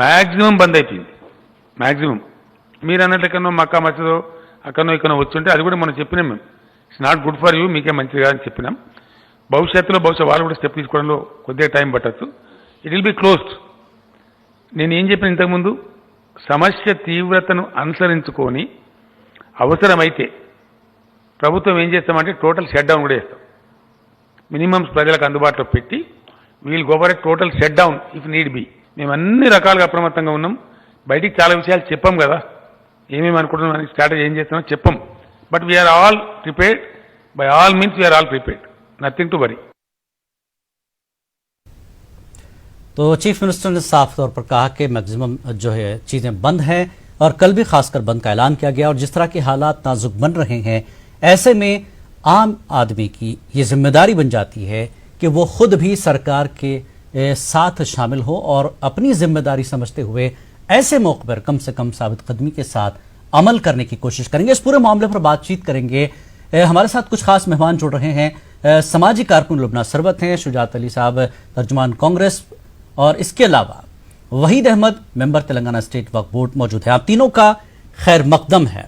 Maximum బంద్ అయిపోయింది. Maximum మీరు అన్నట్టు ఎక్కడో మక్కా మసీదో అక్కడో ఇక్కడో వచ్చుంటే అది కూడా మనం చెప్పినాం. మేము it's not good for you, మీకే మంచిది కాదని చెప్పినాం. భవిష్యత్తులో వాళ్ళు కూడా స్టెప్ తీసుకోవడంలో కొద్దిగా టైం పట్టచ్చు. It will be closed. నేను ఏం చెప్పిన ఇంతకుముందు, సమస్య తీవ్రతను అనుసరించుకొని అవసరమైతే ప్రభుత్వం ఏం చేస్తామంటే టోటల్ షట్ డౌన్ కూడా చేస్తాం. మినిమమ్స్ ప్రజలకు అందుబాటులో పెట్టి we'll go for a total shut down if need be. మేము అన్ని రకాలుగా అప్రమత్తంగా ఉన్నాం. బయటికి చాలా విషయాలు చెప్పాం కదా, ఏమేమి అనుకుంటున్నాం, స్ట్రాటజీ ఏం చేస్తున్నాం చెప్పాం. But we are all prepared, by all means we are all prepared, nothing to worry. तो चीफ मिनिस्टर ने साफ तौर पर कहा कि मैक्सिमम जो है चीजें बंद हैं और कल भी खासकर बंद का ऐलान किया गया। और जिस तरह के हालात नाजुक बन रहे हैं, ऐसे में आम आदमी की ये जिम्मेदारी बन जाती है कि वो खुद भी सरकार के साथ शामिल हो और अपनी जिम्मेदारी समझते हुए ऐसे मौके पर कम से कम साबित कदमी के साथ अमल करने की कोशिश करेंगे। इस पूरे मामले पर बातचीत करेंगे। हमारे साथ कुछ खास मेहमान जुड़ रहे हैं। समाजी कारकुन लुबना सरवत हैं, शुजात अली साहब तर्जुमान कांग्रेस, और इसके अलावा वहीद अहमद मेंबर तेलंगाना स्टेट वक्फ बोर्ड मौजूद है। आप तीनों का खैर मकदम है।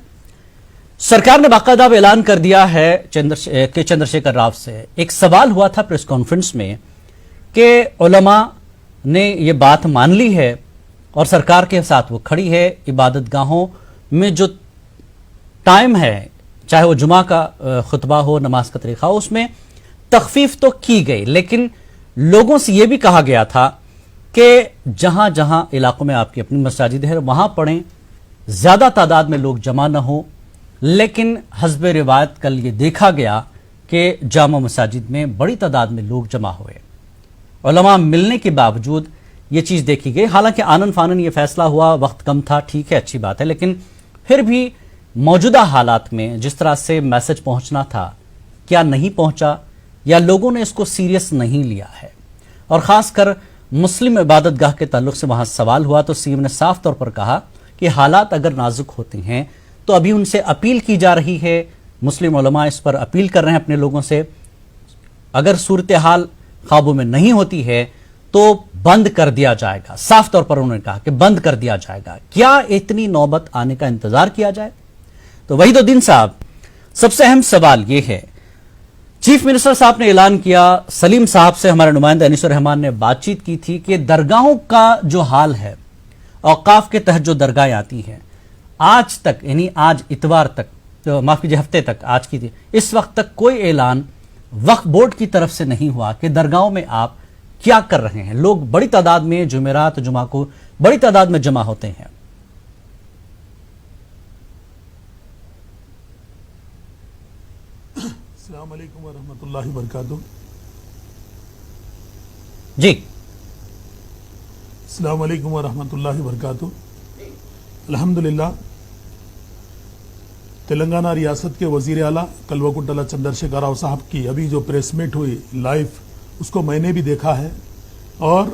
सरकार ने बाकायदा ऐलान कर दिया है चंद्रशेखर राव से। एक सवाल हुआ था प्रेस कॉन्फ्रेंस में कि उलमा ने ये बात मान ली है और सरकार के साथ वो खड़ी है। इबादत गाहों में जो टाइम है, चाहे वो जुमा का खुतबा हो, नमाज का तरीका हो, उसमें तखफीफ तो की गई, लेकिन लोगों से यह भी कहा गया था कि जहां जहां इलाकों में आपकी अपनी मसाजिद है वहां पढ़ें, ज्यादा तादाद में लोग जमा न हो। लेकिन हस्बे रिवायत कल ये देखा गया कि जामा मसाजिद में बड़ी तादाद में लोग जमा हुए। उलमा मिलने के बावजूद ये चीज देखी गई। हालांकि आनन फानन ये फैसला हुआ, वक्त कम था, ठीक है, अच्छी बात है, लेकिन फिर भी मौजूदा हालात में जिस तरह से मैसेज पहुंचना था, क्या नहीं पहुंचा या लोगों ने इसको सीरियस नहीं लिया है? और खासकर मुस्लिम इबादतगाह के ताल्लुक से वहां सवाल हुआ तो सीएम ने साफ तौर पर कहा कि हालात अगर नाजुक होते हैं तो अभी उनसे अपील की जा रही है। मुस्लिम उलमा इस पर अपील कर रहे हैं अपने लोगों से, अगर सूरत हाल काबू में नहीं होती है तो बंद कर दिया जाएगा। साफ तौर पर उन्होंने कहा कि बंद कर दिया जाएगा। क्या इतनी नौबत आने का इंतजार किया जाए? तो वहीदुद्दीन साहब, सबसे अहम सवाल यह है, चीफ मिनिस्टर साहब ने ऐलान किया, सलीम साहब से हमारे नुमाइंदा अनीसुर रहमान ने बातचीत की थी कि दरगाहों का जो हाल है, औकाफ के तहत जो दरगाहें आती हैं, आज तक यानी आज इतवार तक, तो माफ कीजिए हफ्ते तक, आज की थी, इस वक्त तक कोई ऐलान वक्फ बोर्ड की तरफ से नहीं हुआ कि दरगाहों में आप क्या कर रहे हैं। लोग बड़ी तादाद में जुमेरात जुमा को बड़ी तादाद में जमा होते हैं। अस्सलाम वालेकुम व रहमतुल्लाहि व बरकातुहू। जी, अस्सलाम वालेकुम व रहमतुल्लाहि व बरकातुहू। अल्हम्दुलिल्लाह, तेलंगाना रियासत के वजीर आला कल्वकुंटला चंद्रशेखर राव साहब की अभी जो प्रेस मीट हुई लाइव, उसको मैंने भी देखा है। और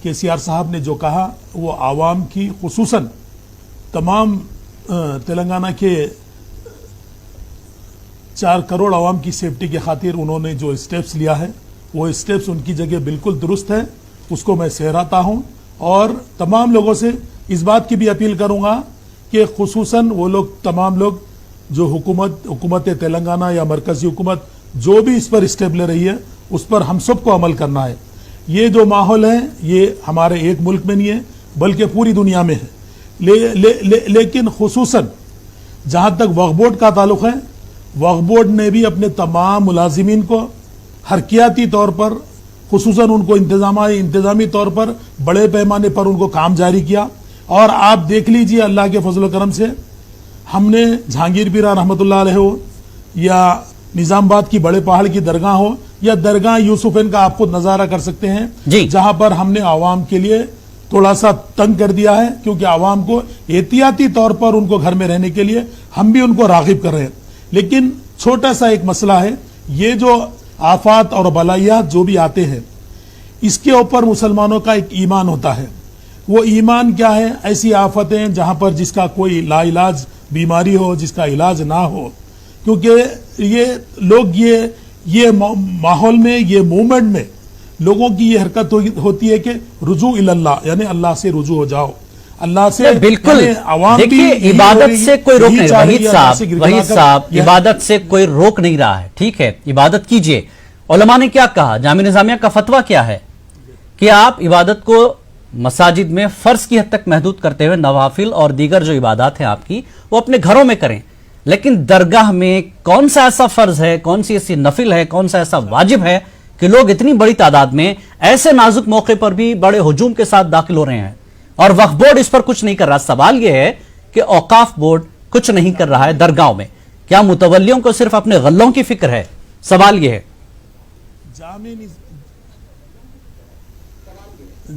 केसीआर साहब ने जो कहा वो आवाम की, खुसूसन तमाम तेलंगाना के 4 करोड़ आवाम की सेफ्टी की खातिर उन्होंने जो स्टेप्स लिया है, वो स्टेप्स उनकी जगह बिल्कुल दुरुस्त है, उसको मैं सहराता हूं। और तमाम लोगों से इस बात की भी अपील करूंगा कि खुसूसन वो लोग, तमाम लोग जो हुकूमत तेलंगाना या मरकजी हुकूमत जो भी इस पर स्टेप ले रही है, उस पर हम सबको अमल करना है। ये जो माहौल है ये हमारे एक मुल्क में नहीं है बल्कि पूरी दुनिया में है। लेकिन खुसूसन जहां तक वक्फ बोर्ड का ताल्लुक है, वक्फ बोर्ड ने भी अपने तमाम मुलाजिमीन को हरकियाती तौर पर, खुसूसन उनको इंतजामी तौर पर बड़े पैमाने पर उनको काम जारी किया। और आप देख लीजिए, अल्लाह के फजल करम से हमने जहांगीर पीरा रहमतुल्लाह अलैह हो या निजामबाद की बड़े पहाड़ की दरगाह हो या दरगाह यूसुफैन का आप खुद नजारा कर सकते हैं, जहां पर हमने आवाम के लिए थोड़ा सा तंग कर दिया है, क्योंकि आवाम को एहतियाती तौर पर उनको घर में रहने के लिए हम भी उनको रागिब कर रहे हैं। लेकिन छोटा सा एक मसला है, ये जो आफात और बलाइयात जो भी आते हैं, इसके ऊपर मुसलमानों का एक ईमान होता है। वो ईमान क्या है? ऐसी आफतें जहां पर जिसका कोई लाइलाज बीमारी हो, जिसका इलाज ना हो, क्योंकि ये लोग ये माहौल में, ये मूवमेंट में लोगों की ये हरकत होती है कि रुजू इल्लाह, यानी अल्लाह से रुजू हो जाओ, अल्लाह से। बिल्कुल, यानी आवाम भी देखिए यही इबादत हो रही- से कोई रोक यही नहीं चाह रहा, रही है अल्लाह से गिड़गिड़ा वहीद कर। साहब यह- इबादत से कोई रोक नहीं रहा है, ठीक है, इबादत कीजिए। उलमा ने क्या कहा, जामिया निजामिया का फतवा क्या है कि आप इबादत को मसाजिद में फर्ज की हद तक महदूद करते हुए नवाफिल और दीगर जो इबादत हैं आपकी वो अपने घरों में करें, लेकिन दरगाह में कौन सा ऐसा फर्ज है, कौन सी ऐसी नफिल है, कौन सा ऐसा वाजिब है कि लोग इतनी बड़ी तादाद में ऐसे नाजुक मौके पर भी बड़े हुजूम के साथ दाखिल हो रहे हैं और वक्फ बोर्ड इस पर कुछ नहीं कर रहा। सवाल यह है कि औकाफ बोर्ड कुछ नहीं कर रहा है दरगाहों में, क्या मुतवल्लियों को सिर्फ अपने गल्लों की फिक्र है? सवाल यह है।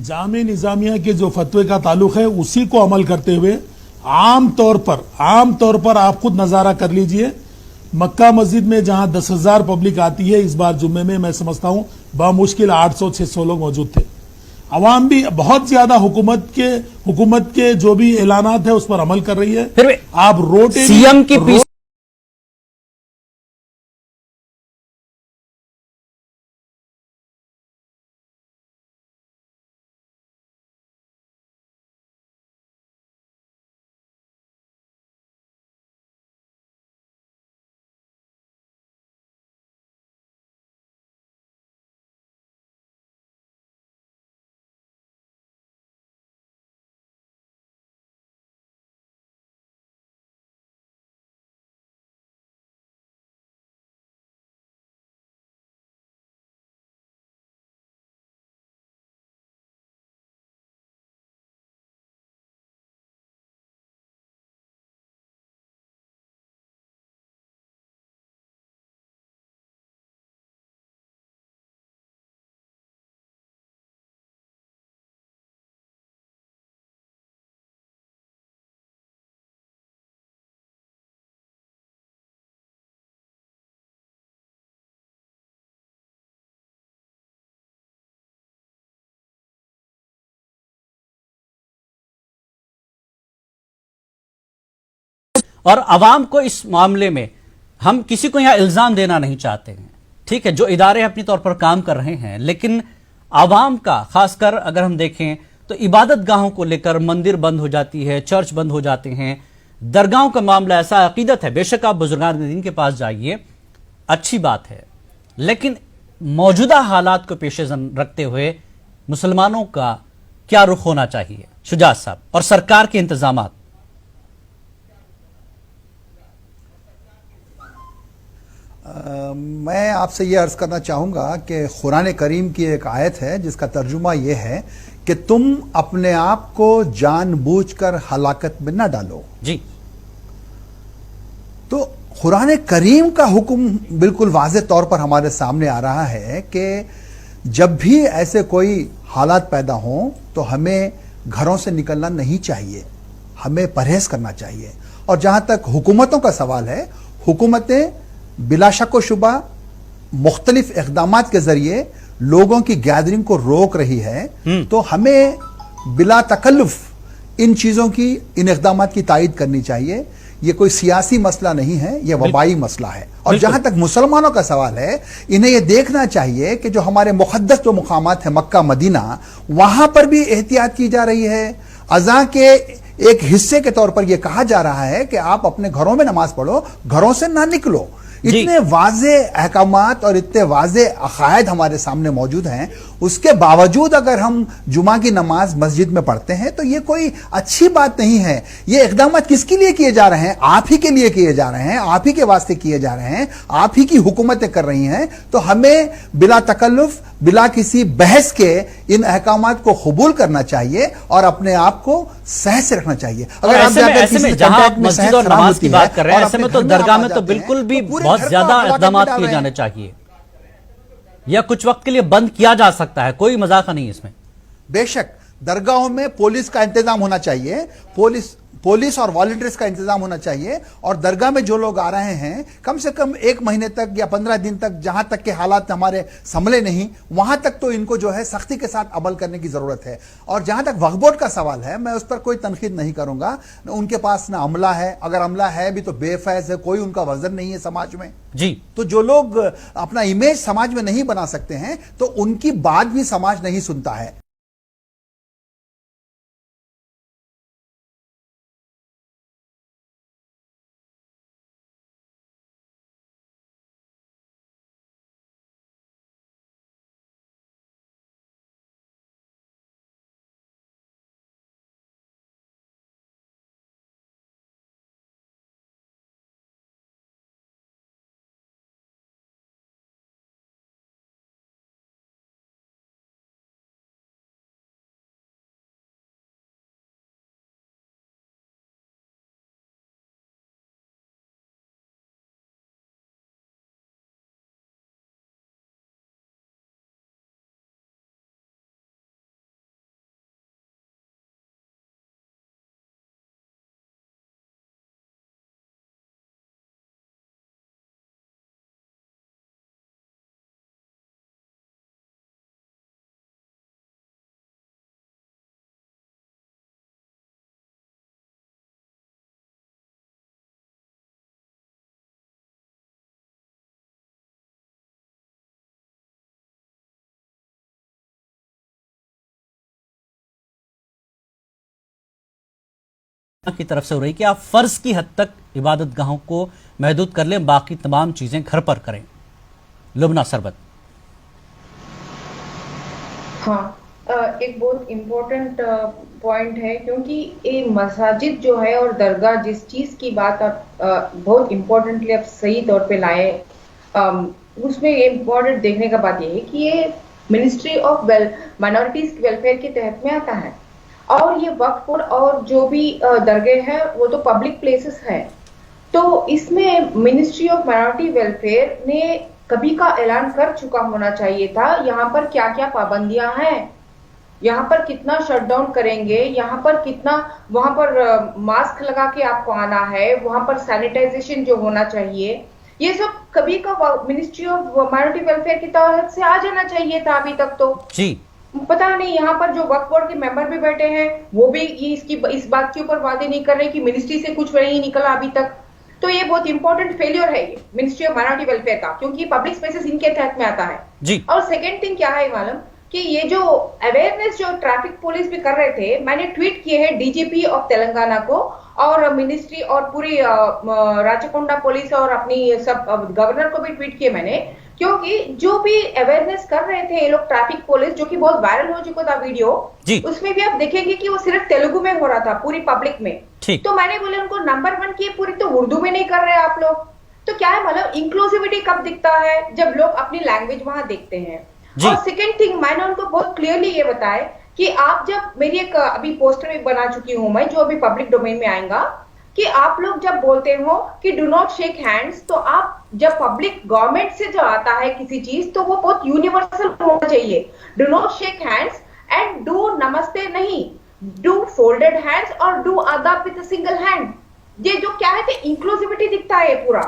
जामे निजामिया के जो फतवे का ताल्लुक है उसी को अमल करते हुए आम तौर पर आप खुद नजारा कर लीजिए, मक्का मस्जिद में जहां 10,000 पब्लिक आती है, इस बार जुम्मे में मैं समझता हूं बामुश्किल 800-600 लोग मौजूद थे। अवाम भी बहुत ज्यादा हुकूमत के जो भी ऐलानात है उस पर अमल कर रही है। फिर भी आप रोटे सीएम की पीस और अवाम को इस मामले में हम किसी को यहां इल्जाम देना नहीं चाहते हैं, ठीक है, जो इदारे अपनी तौर पर काम कर रहे हैं, लेकिन अवाम का खासकर अगर हम देखें तो इबादत गाहों को लेकर मंदिर बंद हो जाती है, चर्च बंद हो जाते हैं, दरगाहों का मामला ऐसा अकीदत है, बेशक आप बुजुर्गान दीन के पास जाइए, अच्छी बात है, लेकिन मौजूदा हालात को पेश नज़र रखते हुए मुसलमानों का क्या रुख होना चाहिए शुजात साहब और सरकार के इंतजामात? मैं आपसे ये अर्ज करना चाहूँगा कि कुरान करीम की एक आयत है जिसका तर्जुमा ये है कि तुम अपने आप को जानबूझकर हलाकत में न डालो। जी, तो कुरान करीम का हुक्म बिल्कुल वाज़ेह तौर पर हमारे सामने आ रहा है कि जब भी ऐसे कोई हालात पैदा हों तो हमें घरों से निकलना नहीं चाहिए, हमें परहेज करना चाहिए। और जहाँ तक हुकूमतों का सवाल है, हुकूमतें बिला शक व शुबा मुख्तलिफ इक़दामात के जरिए लोगों की गैदरिंग को रोक रही है, तो हमें बिला तकल्लुफ इन चीज़ों की, इन इक़दामात की तायीद करनी चाहिए। ये कोई सियासी मसला नहीं है, यह वबाई मसला है। और जहां तक मुसलमानों का सवाल है, इन्हें यह देखना चाहिए कि जो हमारे मुक़द्दस जो मुकामात है मक्का मदीना, वहां पर भी एहतियात की जा रही है। अज़ा के एक हिस्से के तौर पर यह कहा जा रहा है कि आप अपने घरों में नमाज पढ़ो, घरों से ना निकलो। इतने वाज़े अहकामात और इतने वाज़े अकायद हमारे सामने मौजूद हैं, उसके बावजूद अगर हम जुमा की नमाज मस्जिद में पढ़ते हैं तो ये कोई अच्छी बात नहीं है। ये इक़दाम किसके लिए किए जा रहे हैं? आप ही के लिए किए जा रहे हैं, आप ही के वास्ते किए जा रहे हैं, आप ही की हुकूमतें कर रही हैं। तो हमें बिला तकल्लुफ, बिला किसी बहस के इन अहकामात को कबूल करना चाहिए और अपने आप को सहज से रखना चाहिए। अगर ऐसे में जहां आप मस्जिद और नमाज की बात कर रहे हैं, ऐसे में तो दरगाह में तो बिल्कुल भी बहुत ज्यादा इक़दाम किए जाने चाहिए, या कुछ वक्त के लिए बंद किया जा सकता है, कोई मजाक नहीं इसमें। बेशक दरगाहों में पुलिस का इंतजाम होना चाहिए, पुलिस और वॉलंटियर्स का इंतजाम होना चाहिए। और दरगाह में जो लोग आ रहे हैं कम से कम 1 महीने तक या 15 दिन तक, जहां तक के हालात हमारे संभले नहीं, वहां तक तो इनको जो है सख्ती के साथ अमल करने की जरूरत है। और जहां तक वक्फ बोर्ड का सवाल है, मैं उस पर कोई तनकीद नहीं करूंगा। उनके पास ना अमला है, अगर अमला है भी तो बेफैज है, कोई उनका वजन नहीं है समाज में। जी, तो जो लोग अपना इमेज समाज में नहीं बना सकते हैं, तो उनकी बात भी समाज नहीं सुनता है। की तरफ से हो रही कि आप फर्ज की हद तक इबादत गाहों को महदूद कर लें, बाकी तमाम चीजें घर पर करें। लुबना सरबत। हाँ, एक बहुत इम्पोर्टेंट पॉइंट है, क्योंकि ये मसाजिद जो है और दरगाह, जिस चीज़ की बात आप बहुत इम्पोर्टेंटली आप सही तौर पे लाए, उसमें ये इम्पोर्टेंट देखने का बात ये है कि ये मिनिस्ट्री ऑफ माइनॉरिटीज वेलफेयर के तहत में आता है। और ये वक्फ बोर्ड और जो भी दरगाह है वो तो पब्लिक प्लेसेस है। तो इसमें मिनिस्ट्री ऑफ माइनॉरिटी वेलफेयर ने कभी का ऐलान कर चुका होना चाहिए था, यहाँ पर क्या क्या पाबंदियां हैं, यहाँ पर कितना शटडाउन करेंगे, यहाँ पर कितना, वहां पर मास्क लगा के आपको आना है, वहां पर सैनिटाइजेशन जो होना चाहिए, ये सब कभी का मिनिस्ट्री ऑफ माइनॉरिटी वेलफेयर की तहत से आ जाना चाहिए था अभी तक। तो जी, पता नहीं यहाँ पर जो वक्फ बोर्ड के मेंबर भी बैठे हैं वो भी ये इस बात के ऊपर वादे नहीं कर रहे कि मिनिस्ट्री से कुछ नहीं निकला अभी तक। तो ये बहुत इंपॉर्टेंट फेलियर है ये मिनिस्ट्री ऑफ माइनॉरिटी वेलफेयर का, क्योंकि पब्लिक स्पेसेस इनके तहत में आता है। जी, और सेकेंड थिंग क्या है मालूम, कि ये जो अवेयरनेस जो ट्रैफिक पुलिस भी कर रहे थे, मैंने ट्वीट किए हैं डीजीपी ऑफ तेलंगाना को और मिनिस्ट्री और पूरी राचकोंडा पुलिस और अपनी सब गवर्नर को भी ट्वीट किए मैंने, क्योंकि जो भी अवेयरनेस कर रहे थे ये लोग ट्रैफिक पुलिस, जो कि बहुत वायरल हो चुका था वीडियो, उसमें भी आप देखेंगे कि वो सिर्फ तेलुगु में हो रहा था पूरी पब्लिक में। तो मैंने बोले उनको, नंबर 1 की पूरी तो उर्दू में नहीं कर रहे आप लोग, तो क्या है मतलब इंक्लूसिविटी कब दिखता है, जब लोग अपनी लैंग्वेज वहां देखते हैं। और सेकेंड थिंग, मैंने उनको बहुत क्लियरली ये बताया कि आप जब, मेरी एक अभी पोस्टर भी बना चुकी हूं मैं, जो अभी पब्लिक डोमेन में आएगा, कि आप लोग जब बोलते हो कि डू नॉट शेक हैंड्स, तो आप जब पब्लिक गवर्नमेंट से जो आता है किसी चीज, तो वो बहुत यूनिवर्सल होना चाहिए। Do not shake hands and do नमस्ते नहीं, डू फोल्डेड हैंड्स और डू आदाब विद सिंगल हैंड। ये जो क्या है कि इंक्लूसिविटी दिखता है पूरा।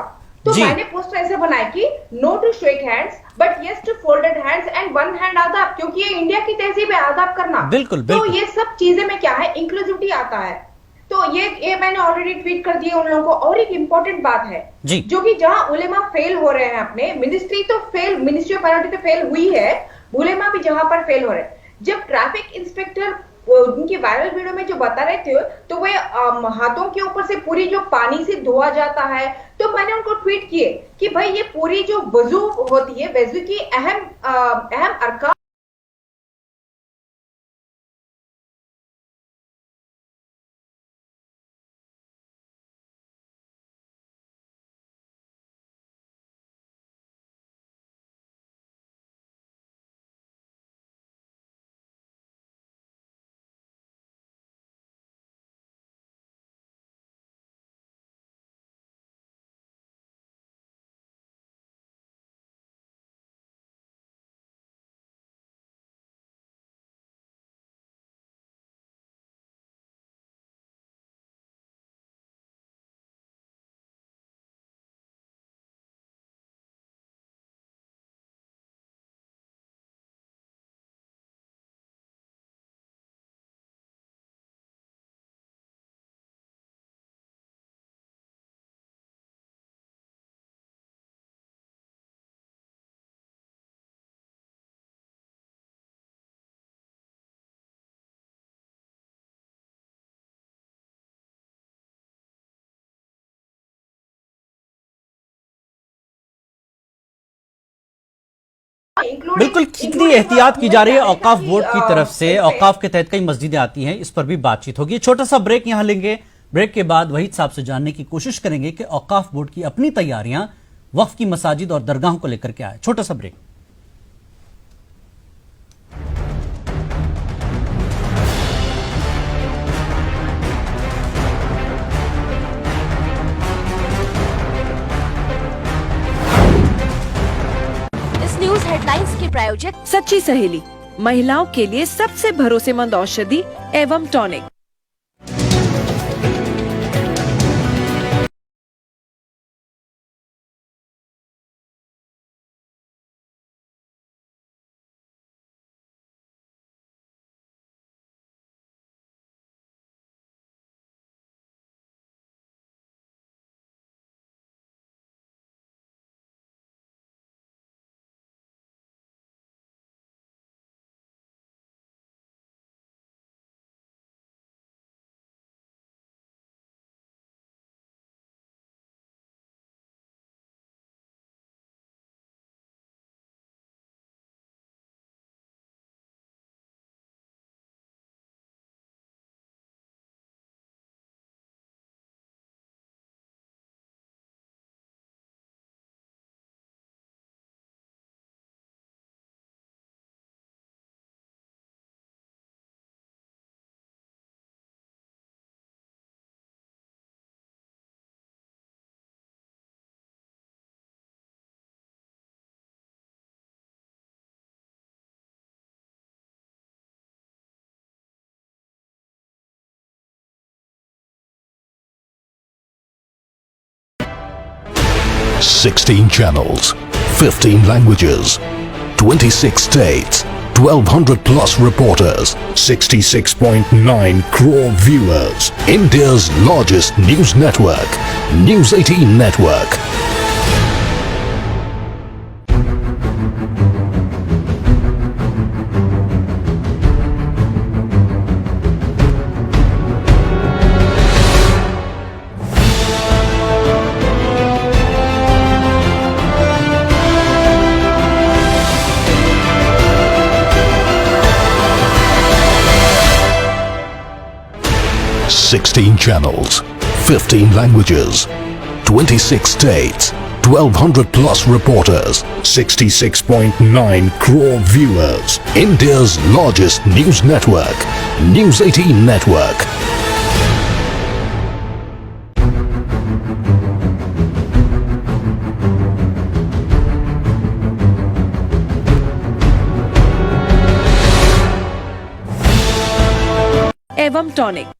तो मैंने पोस्टर ऐसे बनाया कि no to shake hands but yes to folded hands and one hand आदाब, क्योंकि ये इंडिया की तहजीब है आदाब करना। बिल्कुल, तो ये सब चीजें में क्या है, इंक्लूसिविटी आता है। तो ये मैंने ऑलरेडी ट्वीट कर दिया उन लोगों को। और एक इंपॉर्टेंट बात है जो कि जहां उलेमा फेल हो रहे हैं अपने, मिनिस्ट्री तो फेल, मिनिस्ट्री ऑफ माइनॉरिटी तो फेल हुई है, उलेमा भी जहां पर फेल हो रहे हैं। जब ट्रैफिक इंस्पेक्टर उनकी वायरल वीडियो में जो बता रहे थे, तो वे हाथों के ऊपर से पूरी जो पानी से धोआ जाता है, तो मैंने उनको ट्वीट किए कि भाई ये पूरी जो वजू होती है, वजू की अहम अरकान बिल्कुल कितनी एहतियात की जा रही है औकाफ बोर्ड की तरफ से। औकाफ के तहत कई मस्जिदें आती हैं, इस पर भी बातचीत होगी। छोटा सा ब्रेक यहां लेंगे। ब्रेक के बाद वहीद साहब से जानने की कोशिश करेंगे कि औकाफ बोर्ड की अपनी तैयारियां वक्फ की मसाजिद और दरगाहों को लेकर क्या है। छोटा सा ब्रेक। न्यूज हेडलाइंस के प्रायोजक सच्ची सहेली, महिलाओं के लिए सबसे भरोसेमंद औषधि एवं tonic. Sixteen channels, 15 languages, 26 states, 1200 plus reporters, 66.9 crore viewers. India's largest news network, News 18 Network. Sixteen channels, 15 languages, 26 states, 1200 plus reporters, 66.9 crore viewers. India's largest news network, News 18 Network. एवं टॉनिक।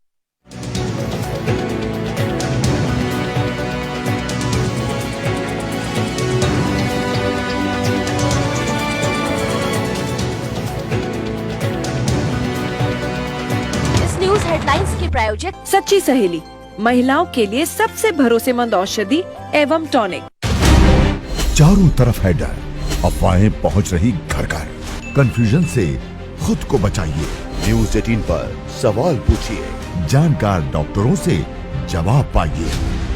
न्यूज हेडलाइंस के प्रायोजक सच्ची सहेली, महिलाओं के लिए सबसे भरोसेमंद औषधि एवं टॉनिक। चारों तरफ है डर, अफवाहें पहुंच रही घर घर। कंफ्यूजन से खुद को बचाइए। न्यूज 18 पर सवाल पूछिए, जानकार डॉक्टरों से जवाब पाइए।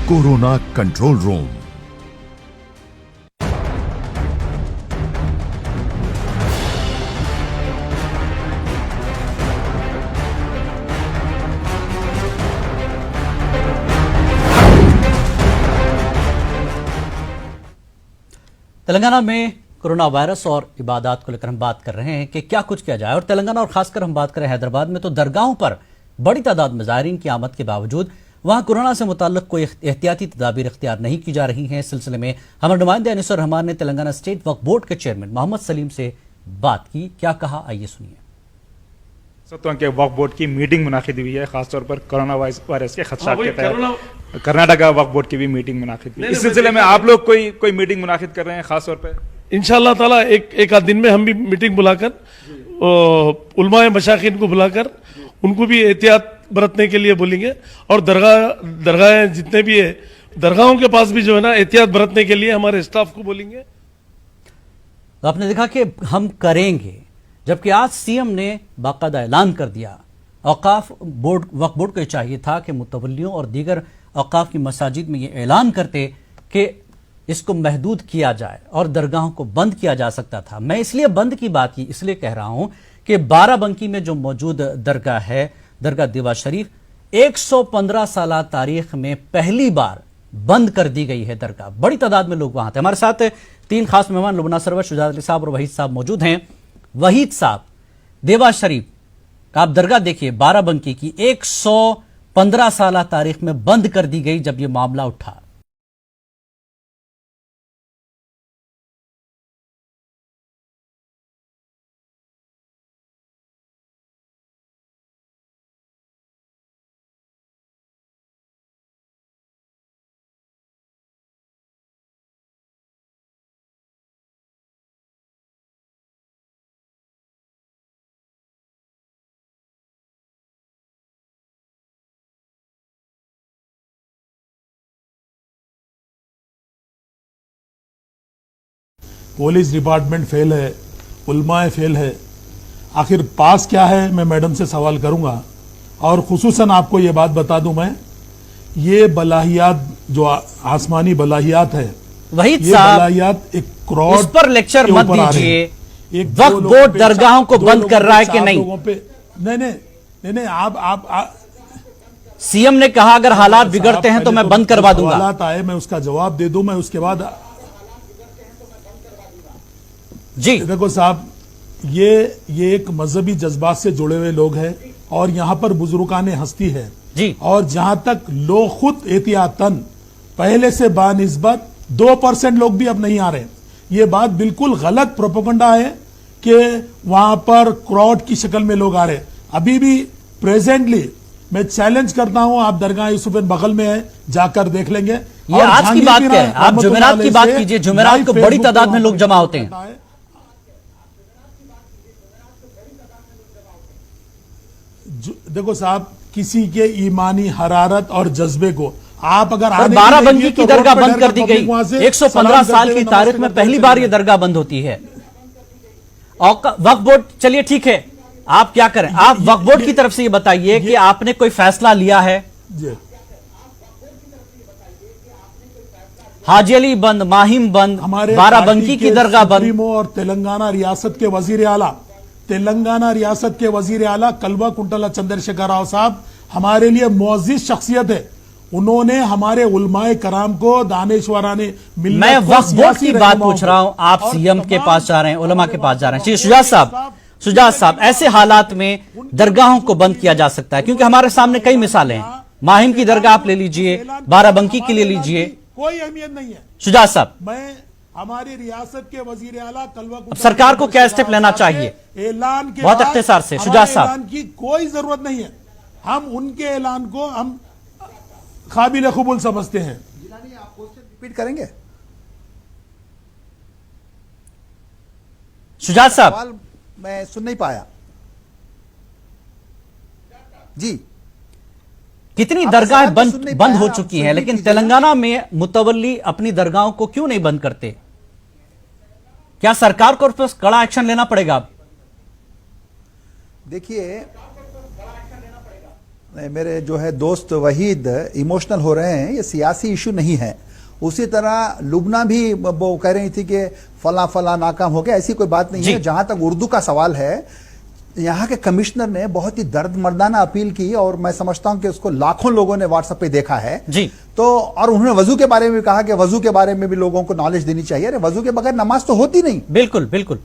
Corona control room. तेलंगाना में कोरोना वायरस और इबादत को लेकर हम बात कर रहे हैं कि क्या कुछ किया जाए। और तेलंगाना और खासकर हम बात करें हैदराबाद में, तो दरगाहों पर बड़ी तादाद में ज़ायरीन की आमद के बावजूद वहां कोरोना से मुताल्लिक कोई एहतियाती तदाबीर इख्तियार नहीं की जा रही हैं। इस सिलसिले में हमारे नुमाइंदे अनिसुर रहमान ने तेलंगाना स्टेट वक्फ बोर्ड के चेयरमैन मोहम्मद सलीम से बात की। क्या कहा, आइए सुनिए। के वक्फ बोर्ड की मीटिंग मुनाकिद हुई है, खासतौर पर कोरोना वायरस के खदशात के तहत कर्नाटका वक्फ बोर्ड की भी मीटिंग मुनाकिद हुई। इस सिलसिले में आप लोग कोई मीटिंग मुनाकिद कर रहे हैं खास तौर पर? इंशाअल्लाह ताला एक आध दिन में हम भी मीटिंग बुलाकर उलमाए मशाखिन को बुलाकर उनको भी एहतियात बरतने के लिए बोलेंगे। और दरगाहें जितने भी है, दरगाहों के पास भी जो है ना एहतियात बरतने के लिए हमारे स्टाफ को बोलेंगे। तो आपने देखा कि हम करेंगे, जबकि आज सीएम ने बाकायदा ऐलान कर दिया। औकाफ बोर्ड, वक्फ बोर्ड को चाहिए था कि मुतवल्लियों और दीगर औकाफ की मसाजिद में ये ऐलान करते कि इसको महदूद किया जाए और दरगाहों को बंद किया जा सकता था। मैं इसलिए बंद की बात की इसलिए कह रहा हूं कि बाराबंकी में जो मौजूद दरगाह है, दरगाह देवा शरीफ, 115 साल तारीख में पहली बार बंद कर दी गई है दरगाह। बड़ी तादाद में लोग वहां थे। हमारे साथ 3 खास मेहमान लुबना सरवर, शुजात अली साहब और वहीद साहब मौजूद हैं। वहीद साहब, देवा शरीफ का आप दरगाह देखिए, बाराबंकी की 115 साल तारीख में बंद कर दी गई जब यह मामला उठा। पुलिस डिपार्टमेंट फेल है, उलमाए फेल है, आखिर पास क्या है, मैं मैडम से सवाल करूंगा। और खुसूसन आपको ये बात बता दूं मैं, ये बलाहियात जो आसमानी बलाहियात है, वहीद ये साहब बलाहियात एक क्रॉड इस पर लेक्चर मत दीजिए। वक्फ बोर्ड दरगाहों को बंद कर रहा है कि नहीं? नहीं, आप सीएम ने कहा अगर हालात बिगड़ते हैं तो मैं बंद करवा दूंगा। हालात आए, मैं उसका जवाब दे दूं, मैं उसके बाद जी। देखो साहब, ये एक मजहबी जज्बात से जुड़े हुए लोग हैं और यहाँ पर बुजुर्गाने हस्ती है जी। और जहां तक लोग खुद एहतियातन पहले से बानिस्बत 2% लोग भी अब नहीं आ रहे। ये बात बिल्कुल गलत प्रोपेगेंडा है कि वहां पर क्राउड की शक्ल में लोग आ रहे। अभी भी प्रेजेंटली मैं चैलेंज करता हूं, आप दरगाह यूसुफन बगल में है, जाकर देख लेंगे। ये आज की बात क्या है? आप जुमेरात की बात कीजिए, जुमेरात को बड़ी तादाद में लोग जमा होते हैं। देखो साहब, किसी के ईमानी हरारत और जज्बे को आप अगर बाराबंकी की दरगाह बंद कर दी गई। 115 साल की तारीख में पहली बार यह दरगाह बंद होती है। और वक्फ बोर्ड, चलिए ठीक है, आप क्या करें, आप वक्फ बोर्ड की तरफ से ये बताइए कि आपने कोई फैसला लिया है? हाजी अली बंद, माहिम बंद, बाराबंकी की दरगाह बंद। और तेलंगाना रियासत के वजीर आला, तेलंगाना रियासत के वजीर आला कल्वा कुंटला चंद्रशेखर राव साहब हमारे लिए मुअज्जिज शख्सियत है। उन्होंने हमारे उलमाए कराम को दानिशवराने मिलने, मैं वक्फ बोर्ड की बात पूछ रहा हूं, आप सीएम के पास जा रहे हैं, उलमा के पास जा रहे हैं। शुजात साहब, ऐसे हालात में दरगाहों को बंद किया जा सकता है क्योंकि हमारे सामने कई मिसालें हैं। माहिम की दरगाह आप ले लीजिए, बाराबंकी के लिए लीजिए, कोई अहमियत नहीं है। शुजात साहब, मैं हमारी रियासत के वजीर आला कल्वा सरकार को क्या स्टेप लेना चाहिए? ऐलान के बहुत अख्तिसार से शुजात साहब, ऐलान की कोई जरूरत नहीं है। हम उनके ऐलान को हम काबिल कबूल समझते हैं। आप रिपीट करेंगे? शुजात साहब, मैं सुन नहीं पाया जी। कितनी दरगाहें बंद हो चुकी हैं, लेकिन तेलंगाना में मुतवल्ली अपनी दरगाहों को क्यों नहीं बंद करते? क्या सरकार को उस पर कड़ा एक्शन लेना पड़ेगा? अब देखिए, मेरे जो है दोस्त वहीद इमोशनल हो रहे हैं, ये सियासी इशू नहीं है। उसी तरह लुबना भी वो कह रही थी कि फला फला नाकाम हो गया, ऐसी कोई बात नहीं है। जहां तक उर्दू का सवाल है, यहाँ के कमिश्नर ने बहुत ही दर्द मर्दाना अपील की और मैं समझता हूं कि उसको लाखों लोगों ने व्हाट्सएप पे देखा है जी। तो और उन्होंने वजू के बारे में भी कहा कि वजू के बारे में भी लोगों को नॉलेज देनी चाहिए। अरे वजू के बगैर नमाज तो होती नहीं। बिल्कुल बिल्कुल।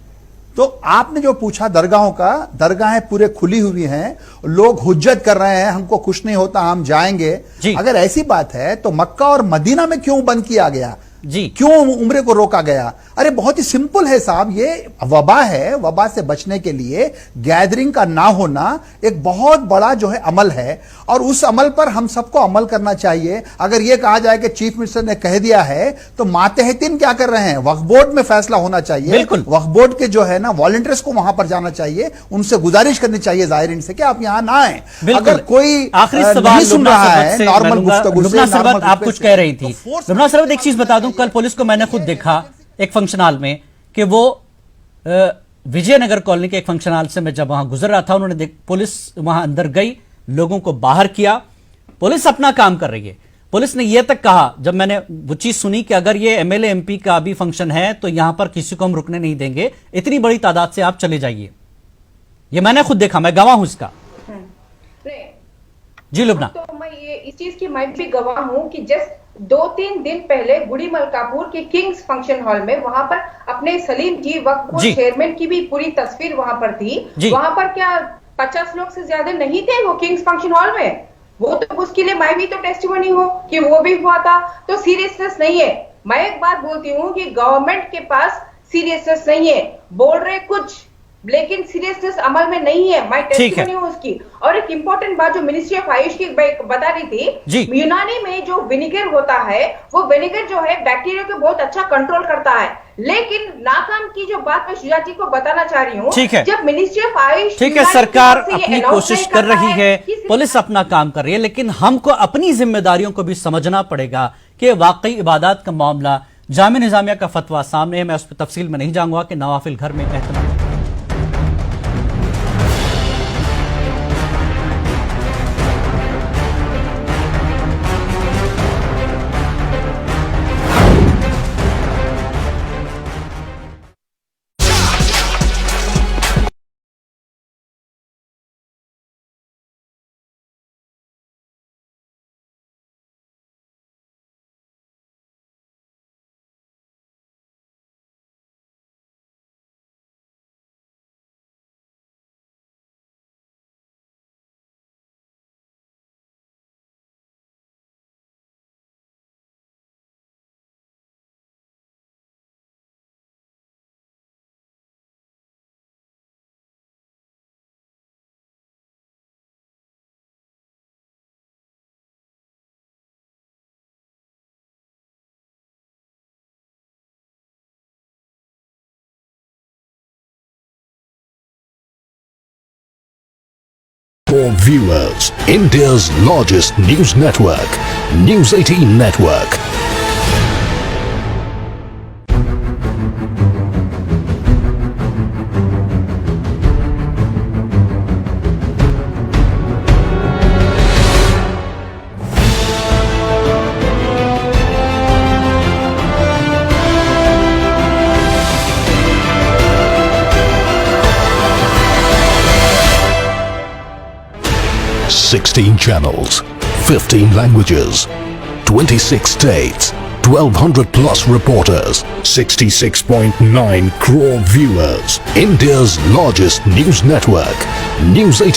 तो आपने जो पूछा दरगाहों का, दरगाहें पूरे खुली हुई हैं, लोग हुज्जत कर रहे हैं, हमको कुछ नहीं होता, हम जाएंगे। अगर ऐसी बात है तो मक्का और मदीना में क्यों बंद किया गया जी? क्यों उम्रे को रोका गया? अरे बहुत ही सिंपल है साहब, ये वबा है। वबा से बचने के लिए गैदरिंग का ना होना एक बहुत बड़ा जो है अमल है और उस अमल पर हम सबको अमल करना चाहिए। अगर यह कहा जाए कि चीफ मिनिस्टर ने कह दिया है तो मातहतीन क्या कर रहे हैं? वक्फ बोर्ड में फैसला होना चाहिए। वक्फ बोर्ड के जो है ना वॉलंटियर्स को वहां पर जाना चाहिए, उनसे गुजारिश करनी चाहिए जाहिरीन से कि आप यहां ना आए। अगर कोई आखिरी सवाल सुन रहा है नॉर्मल गुफ्तगू से, आप कुछ कह रही थी। लुबना सरवत, एक चीज बता दूं, कल पुलिस को मैंने खुद देखा एक फंक्शन हॉल में कि वो विजयनगर कॉलोनी के एक फंक्शन हॉल से मैं जब वहां गुजर रहा था, उन्होंने पुलिस वहां अंदर गई, लोगों को बाहर किया। पुलिस अपना काम कर रही है। पुलिस ने यह तक कहा, जब मैंने वो चीज सुनी कि अगर ये एमएलए एमपी का भी फंक्शन है तो यहां पर किसी को हम रुकने नहीं देंगे, इतनी बड़ी तादाद से आप चले जाइए। ये मैंने खुद देखा, मैं गवाह हूं इसका। जी लुबना। तो मैं ये इस चीज की मैं भी गवाह हूं कि जस्ट 2-3 दिन पहले गुड़ी मलकापुर के किंग्स फंक्शन हॉल में वहां पर अपने सलीम जी वक्फ बोर्ड चेयरमैन की भी पूरी तस्वीर वहां पर थी। वहां पर क्या 50 लोग से ज्यादा नहीं थे वो किंग्स फंक्शन हॉल में? वो तो उसके लिए मैं भी तो टेस्टिमनी हूँ कि वो भी हुआ था। तो सीरियसनेस नहीं है। मैं एक बात बोलती हूँ कि गवर्नमेंट के पास सीरियसनेस नहीं है, बोल रहे कुछ लेकिन सीरियसनेस अमल में नहीं है। मैं टेस्टिमनी हूँ उसकी। और एक इंपॉर्टेंट बात जो मिनिस्ट्री ऑफ आयुष की बता रही थी, यूनानी में जो विनेगर होता है वो विनेगर जो है बैक्टीरिया को बहुत अच्छा कंट्रोल करता है। लेकिन नाकाम की जो बात मैं शुजा जी को बताना चाह रही हूँ, जब मिनिस्ट्री ऑफ आयुष, ठीक है, सरकार अपनी कोशिश कर रही है, पुलिस अपना काम कर रही है, लेकिन हमको अपनी जिम्मेदारियों को भी समझना पड़ेगा कि वाकई इबादत का मामला, जामे निजामिया का फतवा सामने है। मैं उस पर तफसील में नहीं जाऊंगा कि नवाफिल घर में एहतमाम। For viewers, India's largest news network, News 18 Network. Sixteen channels, 15 languages, 26 states, 1200 plus reporters, 66.9 crore viewers. India's largest news network, News 18.